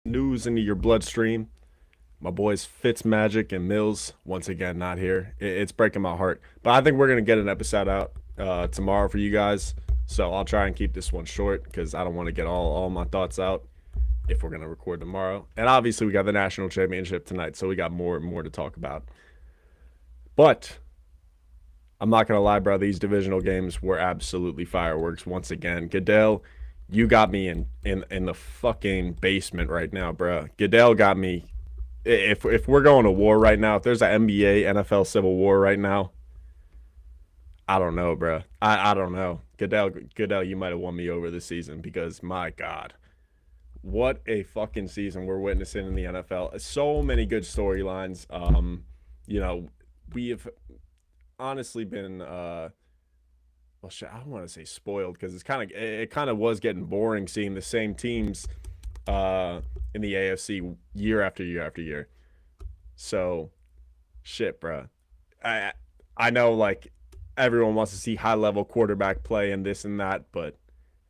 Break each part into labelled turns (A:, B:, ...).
A: news into your bloodstream. My boys Fitzmagic and Mills once again not here. It's breaking my heart, but I think we're gonna get an episode out tomorrow for you guys. So I'll try and keep this one short because I don't want to get all my thoughts out if we're gonna record tomorrow. And obviously we got the national championship tonight, so we got more to talk about. But I'm not gonna lie, bro. These divisional games were absolutely fireworks once again. Goodell, you got me in the fucking basement right now, bro. Goodell got me. If we're going to war right now, if there's an NBA NFL civil war right now, I don't know, bro. I don't know. Goodell, you might have won me over this season because my God, what a fucking season we're witnessing in the NFL. So many good storylines. You know, we have honestly been well, shit, I don't want to say spoiled because it kind of was getting boring seeing the same teams in the AFC year after year after year. So, shit, bro. I I know like everyone wants to see high level quarterback play and this and that, but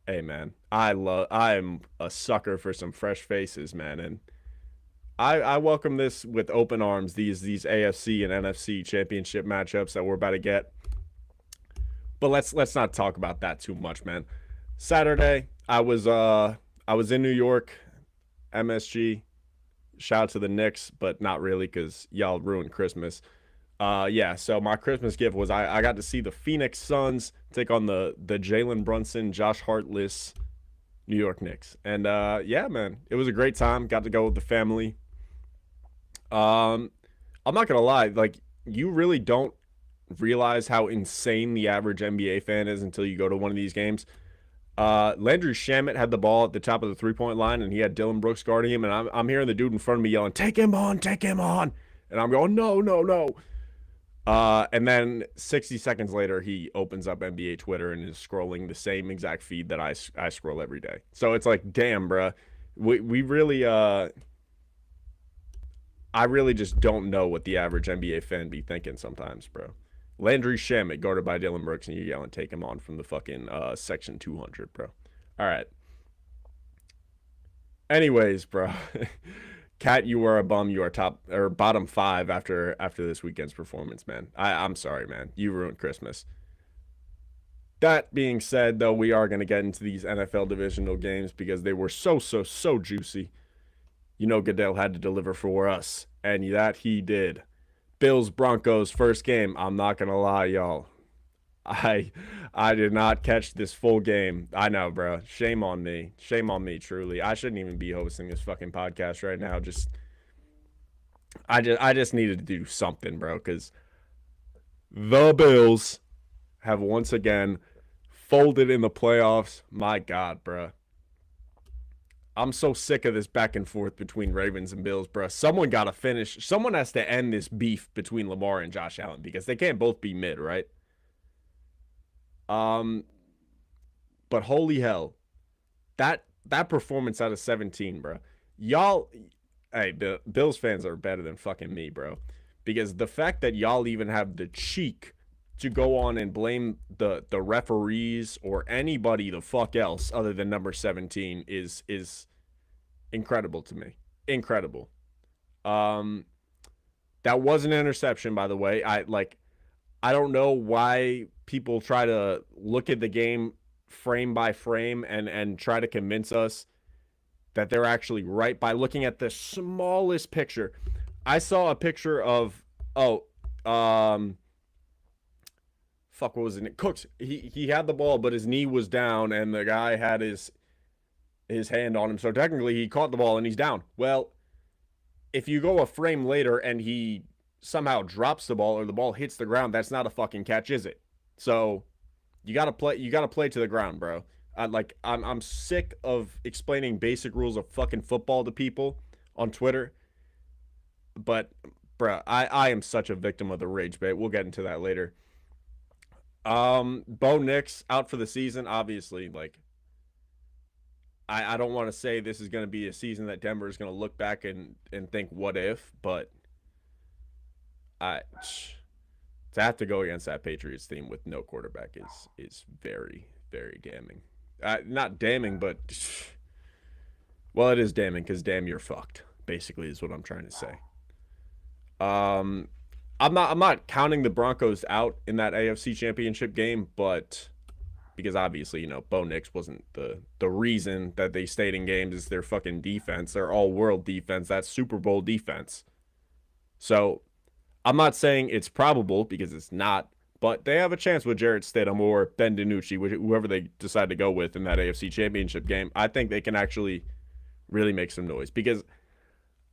A: hey, man, I am a sucker for some fresh faces, man, and I welcome this with open arms. These AFC and NFC championship matchups that we're about to get. But let's not talk about that too much, man. Saturday, I was in New York, MSG. Shout out to the Knicks, but not really because y'all ruined Christmas. Yeah. So my Christmas gift was I got to see the Phoenix Suns take on the Jalen Brunson, Josh Hartless New York Knicks, and yeah, man, it was a great time. Got to go with the family. Um, I'm not gonna lie, like you really don't realize how insane the average NBA fan is until you go to one of these games. Landry Shamet had the ball at the top of the 3 point line, and he had Dylan Brooks guarding him. And I'm hearing the dude in front of me yelling, take him on," and I'm going, "No, no, no." And then 60 seconds later, he opens up NBA Twitter and is scrolling the same exact feed that I scroll every day. So it's like, damn, bruh. We really I really just don't know what the average NBA fan be thinking sometimes, bro. Landry Shamet guarded by Dylan Brooks, and you yelling, "Take him on" from the fucking section 200, bro. All right. Anyways, bro. Cat, you are a bum. You are top or bottom five after this weekend's performance, man. I'm sorry, man. You ruined Christmas. That being said, though, we are going to get into these NFL divisional games because they were so juicy. You know, Goodell had to deliver for us, and that he did. Bills Broncos first game. I'm not gonna lie, y'all. I I did not catch this full game. I know, bro. Shame on me. Shame on me. Truly, I shouldn't even be hosting this fucking podcast right now. I just needed to do something, bro. Because the Bills have once again folded in the playoffs. My God, bro. I'm so sick of this back and forth between Ravens and Bills, bro. Someone got to finish. Someone has to end this beef between Lamar and Josh Allen because they can't both be mid, right? Um, but holy hell, that performance out of 17, bro. Y'all, hey, Bills fans are better than fucking me, bro. Because the fact that y'all even have the cheek to go on and blame the referees or anybody the fuck else other than number 17 is incredible to me. Incredible. Um that was an interception, by the way. I don't know why people try to look at the game frame by frame and try to convince us that they're actually right by looking at the smallest picture. I saw a picture of fuck, what was it? Cooks. He had the ball, but his knee was down, and the guy had his hand on him. So technically, he caught the ball and he's down. Well, if you go a frame later and he somehow drops the ball or the ball hits the ground, that's not a fucking catch, is it? So you gotta play. You gotta play to the ground, bro. I'm sick of explaining basic rules of fucking football to people on Twitter, but bro, I am such a victim of the rage bait. We'll get into that later. Bo Nix out for the season. Obviously, like I don't want to say this is going to be a season that Denver is going to look back and think what if, but I to have to go against that Patriots team with no quarterback is very damning. Not damning, but Well, it is damning because damn, you're fucked. Basically, is what I'm trying to say. Um, I'm not counting the Broncos out in that AFC Championship game, but because obviously, Bo Nix wasn't the reason that they stayed in games. Is their fucking defense, their all world defense, that Super Bowl defense. So I'm not saying it's probable because it's not, but they have a chance with Jarrett Stidham or Ben DiNucci, whoever they decide to go with in that AFC Championship game. I think they can actually really make some noise because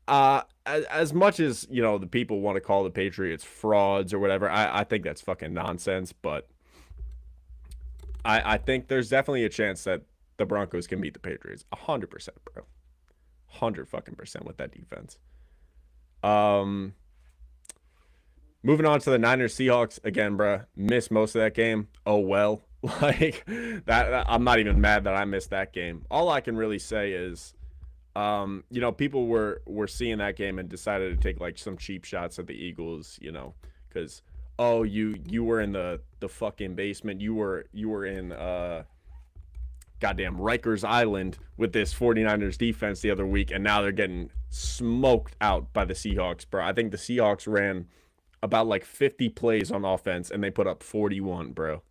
A: as much as the people want to call the Patriots frauds or whatever, I think that's fucking nonsense. But I think there's definitely a chance that the Broncos can beat the Patriots. 100%, bro. 100 fucking% with that defense. Um, Moving on to the Niners Seahawks again, bro. Missed most of that game. Oh well. Like I'm not even mad that I missed that game. All I can really say is people were seeing that game and decided to take like some cheap shots at the Eagles, because oh you were in the fucking basement. You were in goddamn Rikers Island with this 49ers defense the other week, and now they're getting smoked out by the Seahawks, bro. I think the Seahawks ran about like 50 plays on offense and they put up 41, bro.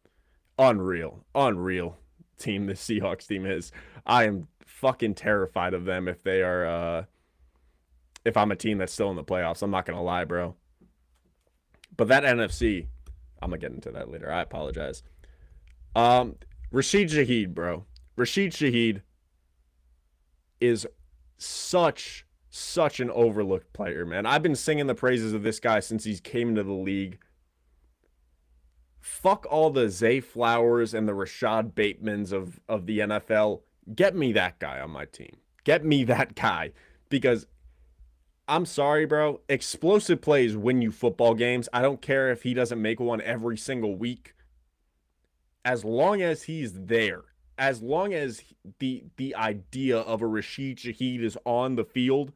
A: Unreal. Unreal team this Seahawks team is. I am fucking terrified of them if they are if I'm a team that's still in the playoffs. I'm not gonna lie, bro. But that NFC, I'm gonna get into that later. I apologize. Rashid Shaheed, bro. Rashid Shaheed is such an overlooked player, man. I've been singing the praises of this guy since he came into the league. Fuck all the Zay Flowers and the Rashad Batemans of the NFL. Get me that guy on my team. Get me that guy. Because I'm sorry, bro. Explosive plays win you football games. I don't care if he doesn't make one every single week. As long as he's there, as long as the idea of a Rashid Shaheed is on the field,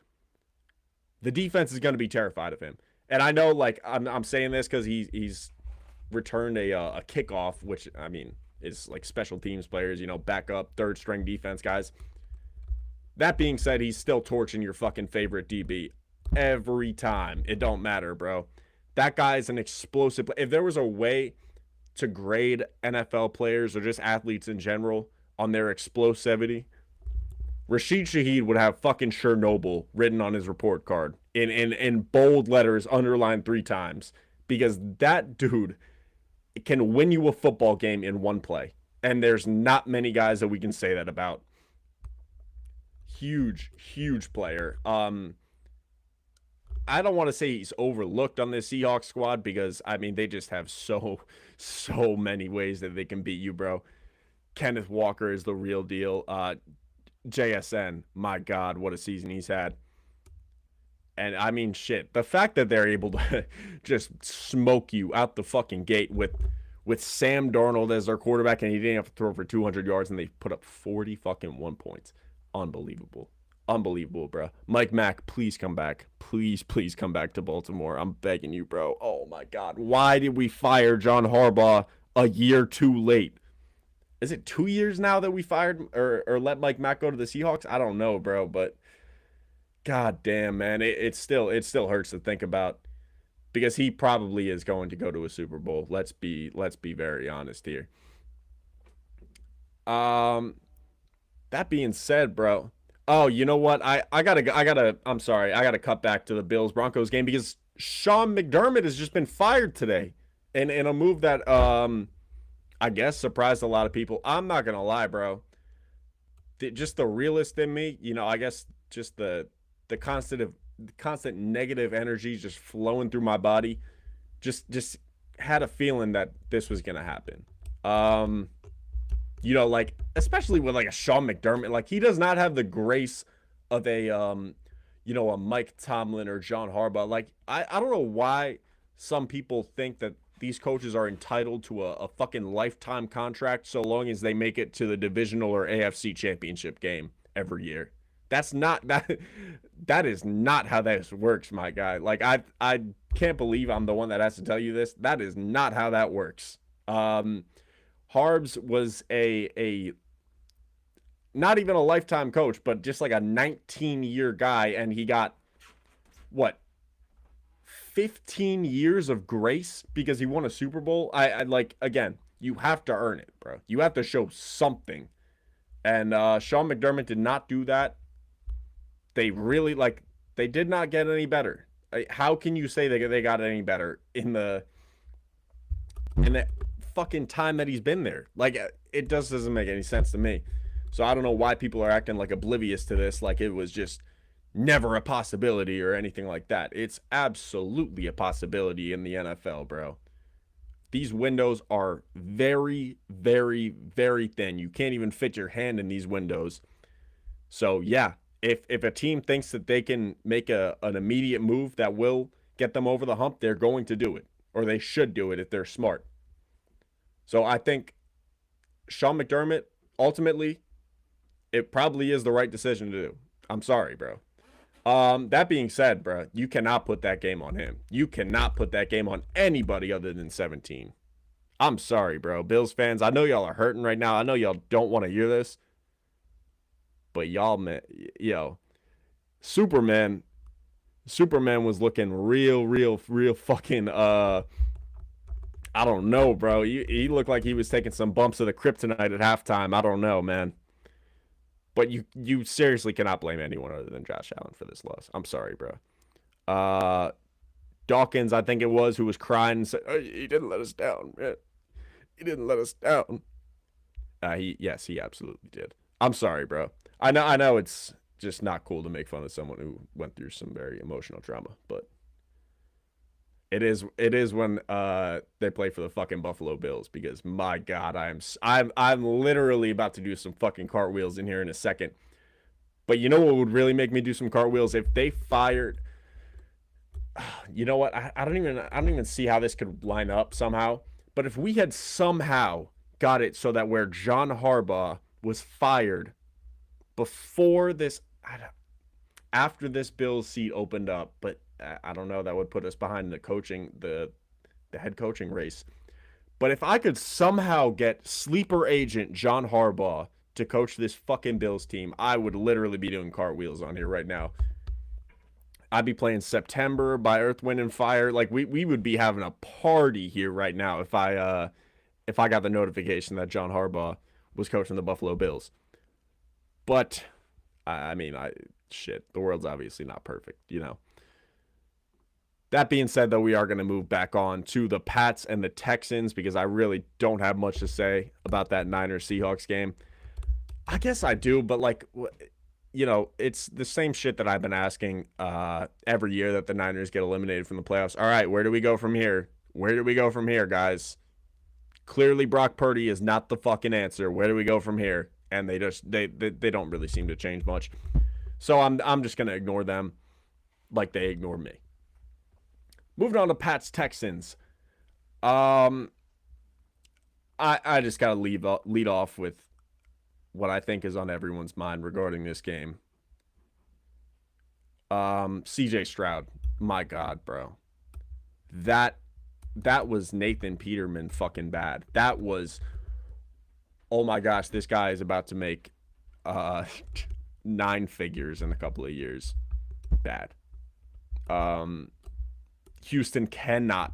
A: the defense is going to be terrified of him. And I know, like, I'm saying this because he's returned a kickoff, which I mean is like special teams players, backup, third string defense guys. That being said, he's still torching your fucking favorite DB every time. It don't matter, bro. That guy is an explosive. If there was a way to grade NFL players or just athletes in general on their explosivity, Rashid Shaheed would have fucking Chernobyl written on his report card in bold letters, underlined 3 times, because that dude can win you a football game in one play. And there's not many guys that we can say that about. Huge player. I don't want to say he's overlooked on this Seahawks squad because I mean they just have so many ways that they can beat you, bro. Kenneth Walker is the real deal. JSN, my God, what a season he's had. And I mean, shit, the fact that they're able to just smoke you out the fucking gate with Sam Darnold as their quarterback and he didn't have to throw for 200 yards and they put up 40 fucking 1 points. Unbelievable. Unbelievable, bro. Mike Mack, please come back. Please come back to Baltimore. I'm begging you, bro. Oh, my God. Why did we fire John Harbaugh a year too late? Is it 2 years now that we fired or let Mike Mack go to the Seahawks? I don't know, bro, but God damn, man. It still hurts to think about because he probably is going to go to a Super Bowl. Let's be very honest here. That being said, bro. Oh, you know what? I'm sorry. I gotta cut back to the Bills Broncos game because Sean McDermott has just been fired today. And in a move that I guess surprised a lot of people. I'm not gonna lie, bro. Just the realist in me, I guess just the constant negative energy just flowing through my body. Just had a feeling that this was gonna happen. Like especially with like a Sean McDermott, like he does not have the grace of a Mike Tomlin or John Harbaugh. Like I don't know why some people think that these coaches are entitled to a fucking lifetime contract so long as they make it to the divisional or AFC championship game every year. That's not that is not how this works, my guy. Like I can't believe I'm the one that has to tell you this. That is not how that works. Harbs was not even a lifetime coach, but just like a 19-year guy, and he got what 15 years of grace because he won a Super Bowl. I like again, you have to earn it, bro. You have to show something. And Sean McDermott did not do that. They really they did not get any better. How can you say they got any better in the fucking time that he's been there? Like it just doesn't make any sense to me. So I don't know why people are acting like oblivious to this, like it was just never a possibility or anything like that. It's absolutely a possibility in the NFL, bro. These windows are very, very, very thin. You can't even fit your hand in these windows. So yeah, if a team thinks that they can make an immediate move that will get them over the hump, they're going to do it, or they should do it if they're smart. So I think Sean McDermott ultimately, it probably is the right decision to do. I'm sorry, bro. That being said, bro, you cannot put that game on him. You cannot put that game on anybody other than 17. I'm sorry, bro. Bills fans, I know y'all are hurting right now. I know y'all don't want to hear this. But y'all, man, Superman, Superman was looking real fucking, I don't know, bro. He looked like he was taking some bumps of the kryptonite at halftime. I don't know, man. But you seriously cannot blame anyone other than Josh Allen for this loss. I'm sorry, bro. Uh, Dawkins, I think it was, who was crying and said, oh, he didn't let us down, man. He didn't let us down. He absolutely did. I'm sorry, bro. I know it's just not cool to make fun of someone who went through some very emotional trauma, but it is when they play for the fucking Buffalo Bills, because my God, I'm literally about to do some fucking cartwheels in here in a second. But you know what would really make me do some cartwheels? If they fired, you know what? I don't even see how this could line up somehow. But if we had somehow got it so that where John Harbaugh was fired before this, after this Bills seat opened up, but I don't know, that would put us behind the head coaching race. But if I could somehow get sleeper agent John Harbaugh to coach this fucking Bills team, I would literally be doing cartwheels on here right now. I'd be playing September by Earth, Wind, and Fire. Like we would be having a party here right now if I got the notification that John Harbaugh was coaching the Buffalo Bills. But I mean, shit, the world's obviously not perfect, you know. That being said, though, we are going to move back on to the Pats and the Texans, because I really don't have much to say about that Niners Seahawks game. I guess I do, but like, you know, it's the same shit that I've been asking every year that the Niners get eliminated from the playoffs. All right, where do we go from here? Where do we go from here, guys? Clearly, Brock Purdy is not the fucking answer. Where do we go from here? And they don't really seem to change much. So I'm just gonna ignore them like they ignore me. Moving on to Pats Texans. I just gotta lead off with what I think is on everyone's mind regarding this game. CJ Stroud, my God, bro, that was Nathan Peterman fucking bad. That was, oh my gosh, this guy is about to make uh 9 figures in a couple of years. Bad. Houston cannot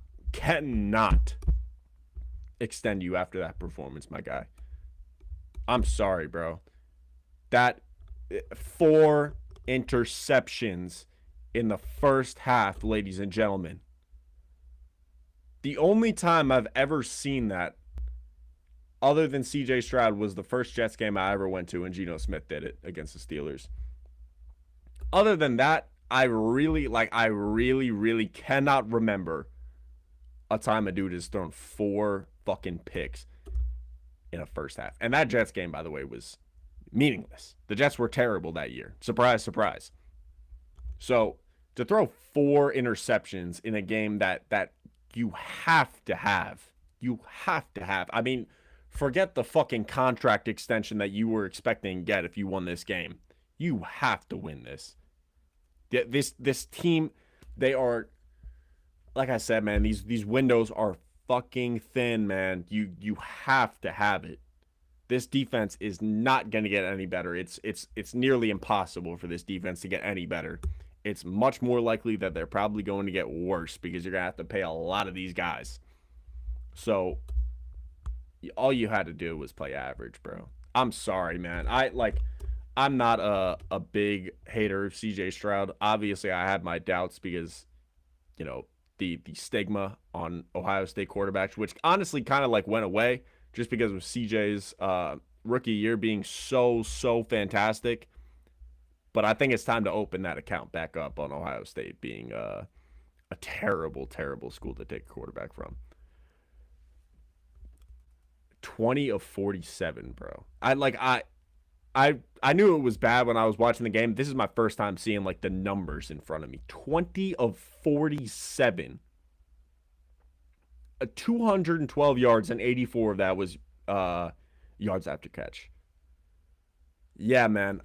A: extend you after that performance, my guy. I'm sorry, bro. That 4 interceptions in the first half, ladies and gentlemen. The only time I've ever seen that, other than CJ Stroud, was the first Jets game I ever went to, and Geno Smith did it against the Steelers. Other than that, I really cannot remember a time a dude has thrown 4 fucking picks in a first half. And that Jets game, by the way, was meaningless. The Jets were terrible that year. Surprise, surprise. So to throw 4 interceptions in a game that you have to have. I mean, forget the fucking contract extension that you were expecting to get if you won this game. You have to win this. This team, they are, like I said, man, these windows are fucking thin, man. You have to have it. This defense is not going to get any better. It's nearly impossible for this defense to get any better. It's much more likely that they're probably going to get worse because you're going to have to pay a lot of these guys. So all you had to do was play average, bro. I'm sorry, man. I'm not a big hater of CJ Stroud. Obviously, I had my doubts because, you know, the stigma on Ohio State quarterbacks, which honestly kind of like went away just because of CJ's rookie year being so fantastic. But I think it's time to open that account back up on Ohio State being a terrible school to take a quarterback from. 20 of 47, bro. I knew it was bad when I was watching the game. This is my first time seeing like the numbers in front of me. 20 of 47. 212 yards and 84 of that was yards after catch. Yeah, man.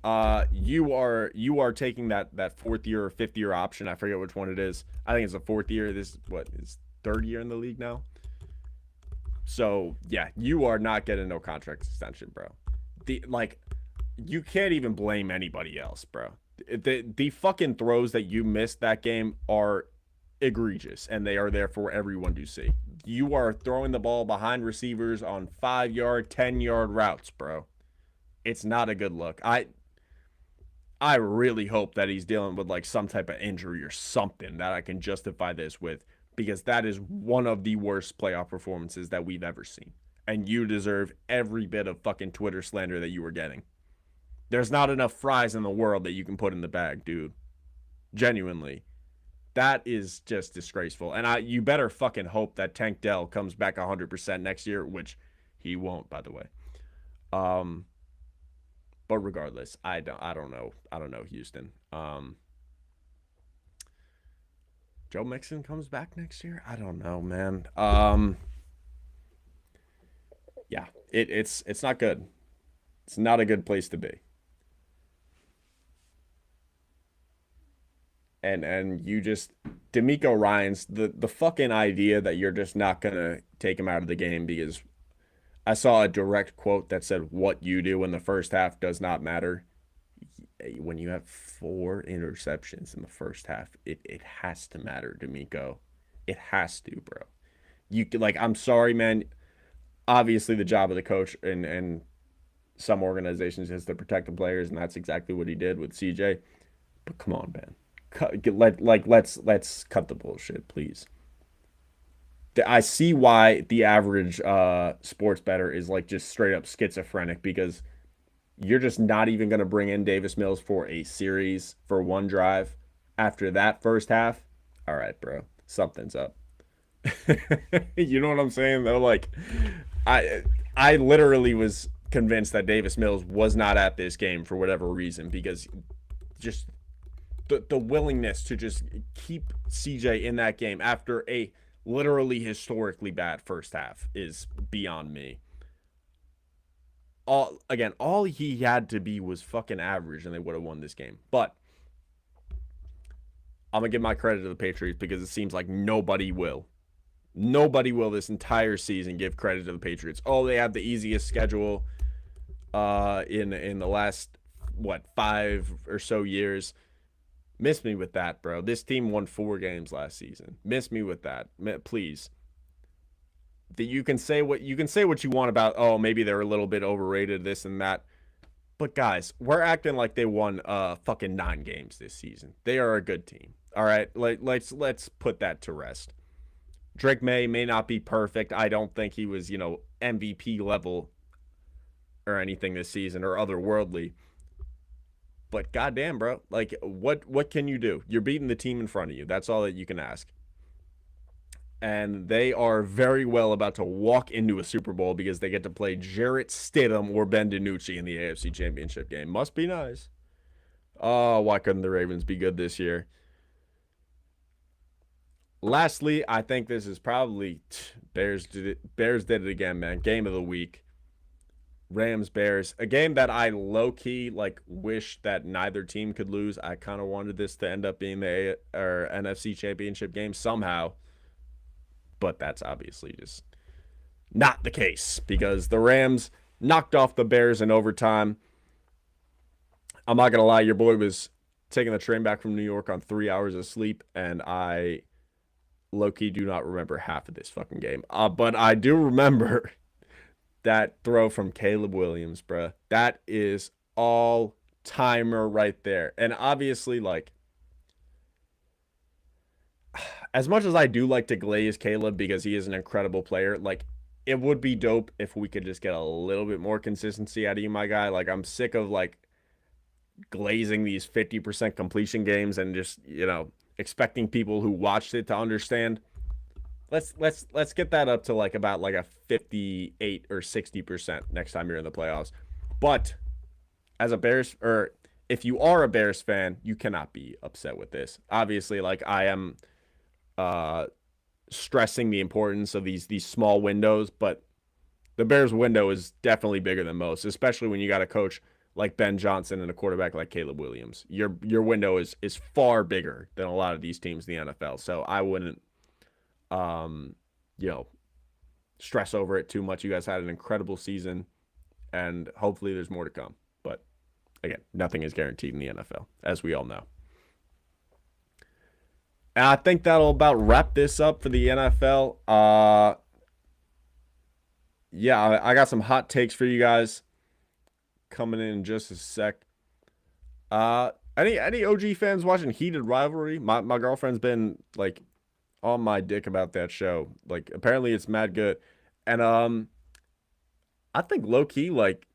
A: You are taking that fourth year or fifth year option. I forget which one it is. I think it's a fourth year. This what is third year in the league now. So yeah, you are not getting no contract extension, bro. You can't even blame anybody else, bro. The fucking throws that you missed that game are egregious, and they are there for everyone to see. You are throwing the ball behind receivers on 5-yard, 10-yard routes, bro. It's not a good look. I really hope that he's dealing with like some type of injury or something that I can justify this with, because that is one of the worst playoff performances that we've ever seen. And you deserve every bit of fucking Twitter slander that you were getting. There's not enough fries in the world that you can put in the bag, dude. Genuinely. That is just disgraceful. And you better fucking hope that Tank Dell comes back 100% next year, which he won't, by the way. But regardless, I don't know Houston. Joe Mixon comes back next year? I don't know, man. Yeah, it's not good. It's not a good place to be. And you just D'Amico Ryans, the fucking idea that you're just not gonna take him out of the game because I saw a direct quote that said what you do in the first half does not matter. When you have 4 interceptions in the first half, it has to matter, D'Amico. It has to, bro. I'm sorry, man. Obviously the job of the coach and some organizations is to protect the players, and that's exactly what he did with CJ. But come on, man. Let's cut the bullshit, please. I see why the average sports bettor is like just straight up schizophrenic, because you're just not even going to bring in Davis Mills for a series for one drive after that first half. All right, bro, something's up. You know what I'm saying though? Like, I literally was convinced that Davis Mills was not at this game for whatever reason, because just the willingness to just keep CJ in that game after a literally historically bad first half is beyond me. All he had to be was fucking average and they would have won this game. But I'm gonna give my credit to the Patriots because it seems like nobody will. Nobody will this entire season give credit to the Patriots. Oh, they have the easiest schedule in the last 5 or so years. Miss me with that, bro. This team won 4 games last season. Miss me with that, please. You can say what you want about, oh, maybe they're a little bit overrated, this and that. But guys, we're acting like they won fucking 9 games this season. They are a good team. All right, let's put that to rest. Drake may not be perfect. I don't think he was, MVP level or anything this season or otherworldly. But goddamn, bro, like what can you do? You're beating the team in front of you. That's all that you can ask. And they are very well about to walk into a Super Bowl because they get to play Jarrett Stidham or Ben DiNucci in the AFC Championship game. Must be nice. Oh, why couldn't the Ravens be good this year? Lastly, I think this is probably Bears did it again, man. Game of the week. Rams Bears, a game that I low-key wish that neither team could lose. I kind of wanted this to end up being the NFC Championship game somehow, but that's obviously just not the case because the Rams knocked off the Bears in overtime. I'm not gonna lie, your boy was taking the train back from New York on 3 hours of sleep, and I low-key do not remember half of this fucking game. But I do remember that throw from Caleb Williams, bruh. That is all timer right there. And obviously, like, as much as I do like to glaze Caleb because he is an incredible player, like, it would be dope if we could just get a little bit more consistency out of you, my guy. Like, I'm sick of like glazing these 50% completion games and just, expecting people who watched it to understand. Let's get that up to like about like a 58 or 60% next time you're in the playoffs. But as a Bears, or if you are a Bears fan, you cannot be upset with this. Obviously, like, I am stressing the importance of these small windows, but the Bears window is definitely bigger than most, especially when you got a coach like Ben Johnson and a quarterback like Caleb Williams. Your window is far bigger than a lot of these teams in the NFL. So I wouldn't you know, stress over it too much. You guys had an incredible season, and hopefully there's more to come. But again, nothing is guaranteed in the NFL, as we all know. And I think that'll about wrap this up for the NFL. Yeah, I got some hot takes for you guys coming in just a sec. Any OG fans watching Heated Rivalry? My girlfriend's been like on my dick about that show. Like, apparently it's mad good. And I think low key, like,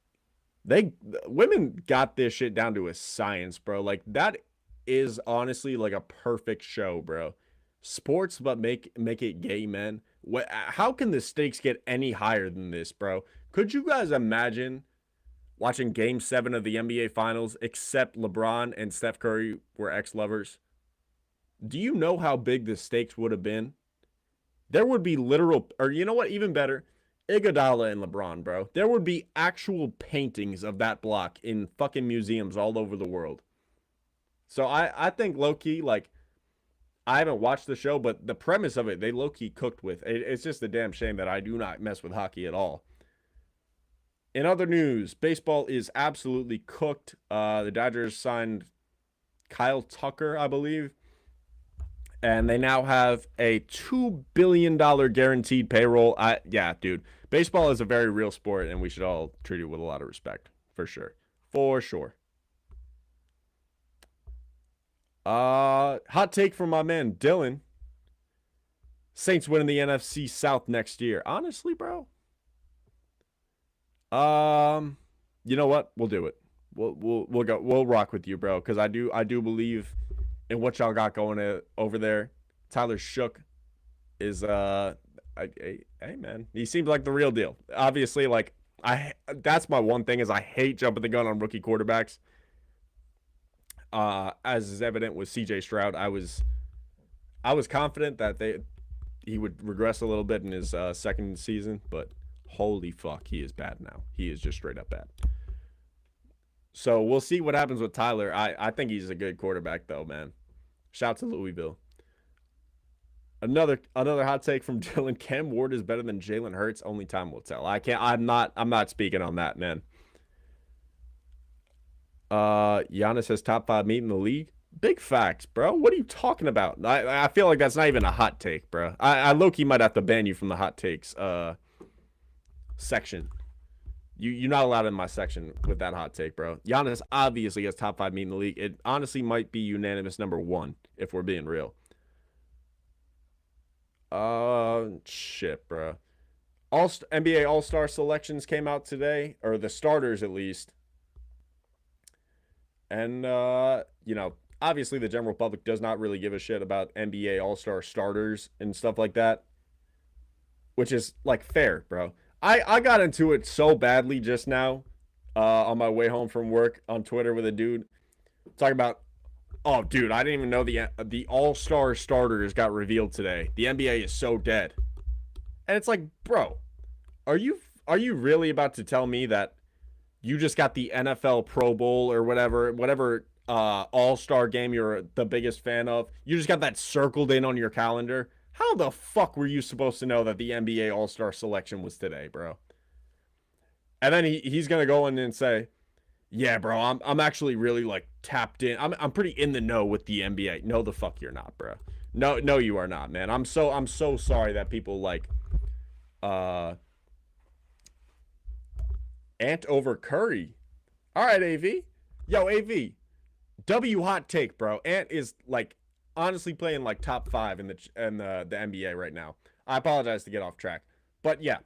A: women got this shit down to a science, bro. Like, that is honestly like a perfect show, bro. Sports, but make it gay men. How can the stakes get any higher than this, bro? Could you guys imagine watching Game 7 of the NBA Finals, except LeBron and Steph Curry were ex-lovers? Do you know how big the stakes would have been? There would be literal, or you know what, even better, Iguodala and LeBron, bro. There would be actual paintings of that block in fucking museums all over the world. So I think low-key, like, I haven't watched the show, but the premise of it, they low-key cooked with. It's just a damn shame that I do not mess with hockey at all. In other news, baseball is absolutely cooked. The Dodgers signed Kyle Tucker, I believe, and they now have a $2 billion guaranteed payroll. Yeah, dude, baseball is a very real sport, and we should all treat it with a lot of respect, for sure. For sure. Hot take from my man Dylan. Saints winning the NFC South next year. Honestly, bro. You know what? We'll do it. We'll go. We'll rock with you, bro. Because I do believe in what y'all got going over there. Tyler Shook is hey man, he seems like the real deal. Obviously, like, that's my one thing is I hate jumping the gun on rookie quarterbacks. As is evident with CJ Stroud, I was confident that he would regress a little bit in his second season, but holy fuck, he is bad now. He is just straight up bad. So we'll see what happens with Tyler. I think he's a good quarterback though, man. Shout to Louisville. Another hot take from Dylan. Cam Ward is better than Jalen Hurts. Only time will tell. I'm not speaking on that, man. Giannis has top 5 meat in the league. Big facts, bro. What are you talking about? I feel like that's not even a hot take, bro. I low-key might have to ban you from the hot takes section. You're not allowed in my section with that hot take, bro. Giannis obviously has top 5 meat in the league. It honestly might be unanimous number 1 if we're being real. Shit, bro. NBA All-Star selections came out today, or the starters at least. And, obviously the general public does not really give a shit about NBA All-Star starters and stuff like that, which is, like, fair, bro. I got into it so badly just now on my way home from work on Twitter with a dude talking about, oh, dude, I didn't even know the All-Star starters got revealed today. The NBA is so dead. And it's like, bro, are you really about to tell me that you just got the NFL Pro Bowl or whatever All-Star game you're the biggest fan of? You just got that circled in on your calendar? How the fuck were you supposed to know that the NBA All-Star selection was today, bro? And then he's gonna go in and say, "Yeah, bro, I'm actually really like tapped in. I'm pretty in the know with the NBA." No, the fuck you're not, bro. No, you are not, man. I'm so sorry that people like uh Ant over Curry. All right, AV. Yo, AV. W hot take, bro. Ant is like honestly playing like top 5 in the NBA right now. I apologize to get off track, but yeah,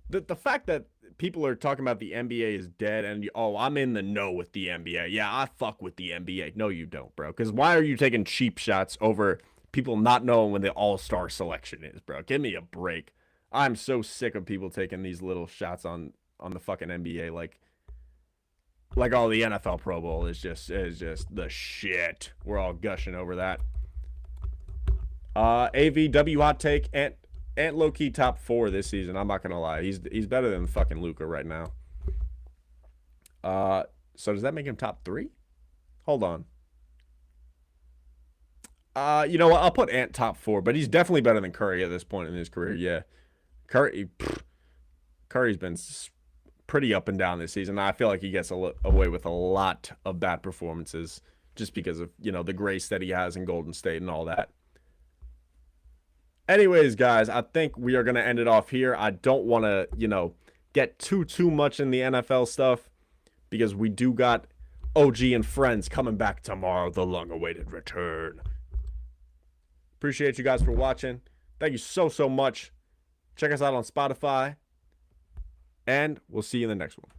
A: the fact that people are talking about the NBA is dead and oh, I'm in the know with the NBA. Yeah, I fuck with the NBA. No, you don't, bro. Because why are you taking cheap shots over people not knowing when the All Star selection is, bro? Give me a break. I'm so sick of people taking these little shots on the fucking NBA like all the NFL Pro Bowl is just the shit. We're all gushing over that. AVW hot take Ant low key top 4 this season. I'm not gonna lie. He's better than fucking Luca right now. So does that make him top 3? Hold on. You know what? I'll put Ant top 4, but he's definitely better than Curry at this point in his career. Yeah, Curry's been pretty up and down this season. I feel like he gets away with a lot of bad performances just because of the grace that he has in Golden State and all that. Anyways, guys, I think we are gonna end it off here. I don't want to get too much in the NFL stuff because we do got OG and friends coming back tomorrow. The long-awaited return. Appreciate you guys for watching. Thank you so much. Check us out on Spotify. And we'll see you in the next one.